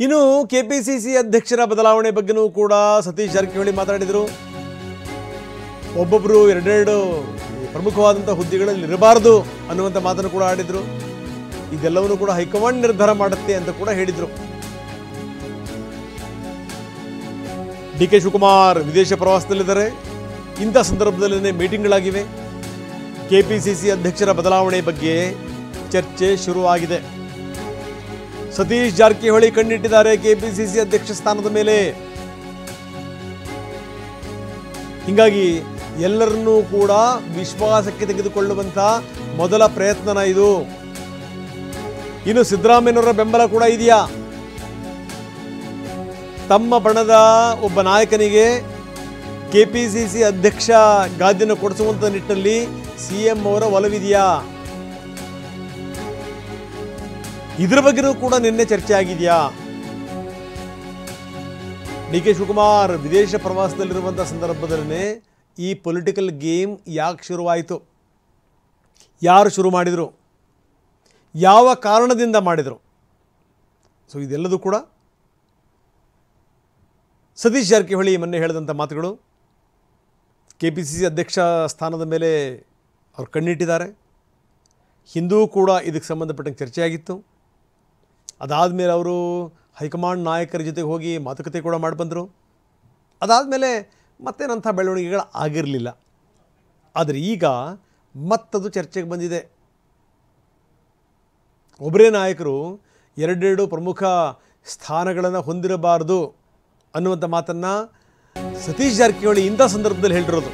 ಇನ್ನು ಕೆಪಿಸಿಸಿ ಅಧ್ಯಕ್ಷರ ಬದಲಾವಣೆ ಬಗ್ಗೆನೂ ಕೂಡ ಸತೀಶ್ ಜಾರಕಿಹೊಳಿ ಮಾತಾಡಿದರು. ಒಬ್ಬೊಬ್ಬರು ಎರಡೆರಡು ಪ್ರಮುಖವಾದಂಥ ಹುದ್ದೆಗಳಲ್ಲಿ ಇರಬಾರದು ಅನ್ನುವಂಥ ಮಾತನ್ನು ಕೂಡ ಆಡಿದರು. ಇದೆಲ್ಲವನ್ನೂ ಕೂಡ ಹೈಕಮಾಂಡ್ ನಿರ್ಧಾರ ಮಾಡುತ್ತೆ ಅಂತ ಕೂಡ ಹೇಳಿದರು. ಡಿ ಕೆ ಶಿವಕುಮಾರ್ ವಿದೇಶ ಪ್ರವಾಸದಲ್ಲಿದ್ದಾರೆ. ಇಂಥ ಸಂದರ್ಭದಲ್ಲೇ ಮೀಟಿಂಗ್ಗಳಾಗಿವೆ. ಕೆಪಿಸಿಸಿ ಅಧ್ಯಕ್ಷರ ಬದಲಾವಣೆ ಬಗ್ಗೆ ಚರ್ಚೆ ಶುರುವಾಗಿದೆ. ಸತೀಶ್ ಜಾರಕಿಹೊಳಿ ಕಣ್ಣಿಟ್ಟಿದ್ದಾರೆ ಕೆಪಿಸಿಸಿ ಅಧ್ಯಕ್ಷ ಸ್ಥಾನದ ಮೇಲೆ. ಹೀಗಾಗಿ ಎಲ್ಲರನ್ನೂ ಕೂಡ ವಿಶ್ವಾಸಕ್ಕೆ ತೆಗೆದುಕೊಳ್ಳುವಂಥ ಮೊದಲ ಪ್ರಯತ್ನನ ಇದು. ಇನ್ನು ಸಿದ್ದರಾಮಯ್ಯನವರ ಬೆಂಬಲ ಕೂಡ ಇದೆಯಾ? ತಮ್ಮ ಬಣದ ಒಬ್ಬ ನಾಯಕನಿಗೆ ಕೆಪಿಸಿಸಿ ಅಧ್ಯಕ್ಷ ಗಾದಿಯನ್ನು ಕೊಡಿಸುವಂಥ ನಿಟ್ಟಿನಲ್ಲಿ ಸಿಎಂ ಅವರ ಒಲವಿದೆಯಾ? ಇದರ ಬಗ್ಗೆನೂ ಕೂಡ ನಿನ್ನೆ ಚರ್ಚೆ ಆಗಿದೆಯಾ? ಡಿ ಕೆ ಶಿವಕುಮಾರ್ ವಿದೇಶ ಪ್ರವಾಸದಲ್ಲಿರುವಂಥ ಸಂದರ್ಭದಲ್ಲೇ ಈ ಪೊಲಿಟಿಕಲ್ ಗೇಮ್ ಯಾಕೆ ಶುರುವಾಯಿತು? ಯಾರು ಶುರು ಮಾಡಿದರು? ಯಾವ ಕಾರಣದಿಂದ ಮಾಡಿದರು? ಸೊ ಇದೆಲ್ಲದೂ ಕೂಡ ಸತೀಶ್ ಜಾರಕಿಹೊಳಿ ಮೊನ್ನೆ ಹೇಳಿದಂಥ ಮಾತುಗಳು. ಕೆಪಿಸಿಸಿ ಅಧ್ಯಕ್ಷ ಸ್ಥಾನದ ಮೇಲೆ ಅವರು ಕಣ್ಣಿಟ್ಟಿದ್ದಾರೆ. ಹಿಂದೂ ಕೂಡ ಇದಕ್ಕೆ ಸಂಬಂಧಪಟ್ಟಂಗೆ ಚರ್ಚೆಯಾಗಿತ್ತು. ಅದಾದಮೇಲೆ ಅವರು ಹೈಕಮಾಂಡ್ ನಾಯಕರ ಜೊತೆಗೆ ಹೋಗಿ ಮಾತುಕತೆ ಕೂಡ ಮಾಡಿ ಬಂದರು. ಅದಾದಮೇಲೆ ಮತ್ತೇನಂಥ ಬೆಳವಣಿಗೆಗಳು ಆಗಿರಲಿಲ್ಲ. ಆದರೆ ಈಗ ಮತ್ತದು ಚರ್ಚೆಗೆ ಬಂದಿದೆ. ಒಬ್ಬರೇ ನಾಯಕರು ಎರಡೆರಡು ಪ್ರಮುಖ ಸ್ಥಾನಗಳನ್ನು ಹೊಂದಿರಬಾರದು ಅನ್ನುವಂಥ ಮಾತನ್ನು ಸತೀಶ್ ಜಾರಕಿಹೊಳಿ ಇಂಥ ಸಂದರ್ಭದಲ್ಲಿ ಹೇಳಿರೋದು.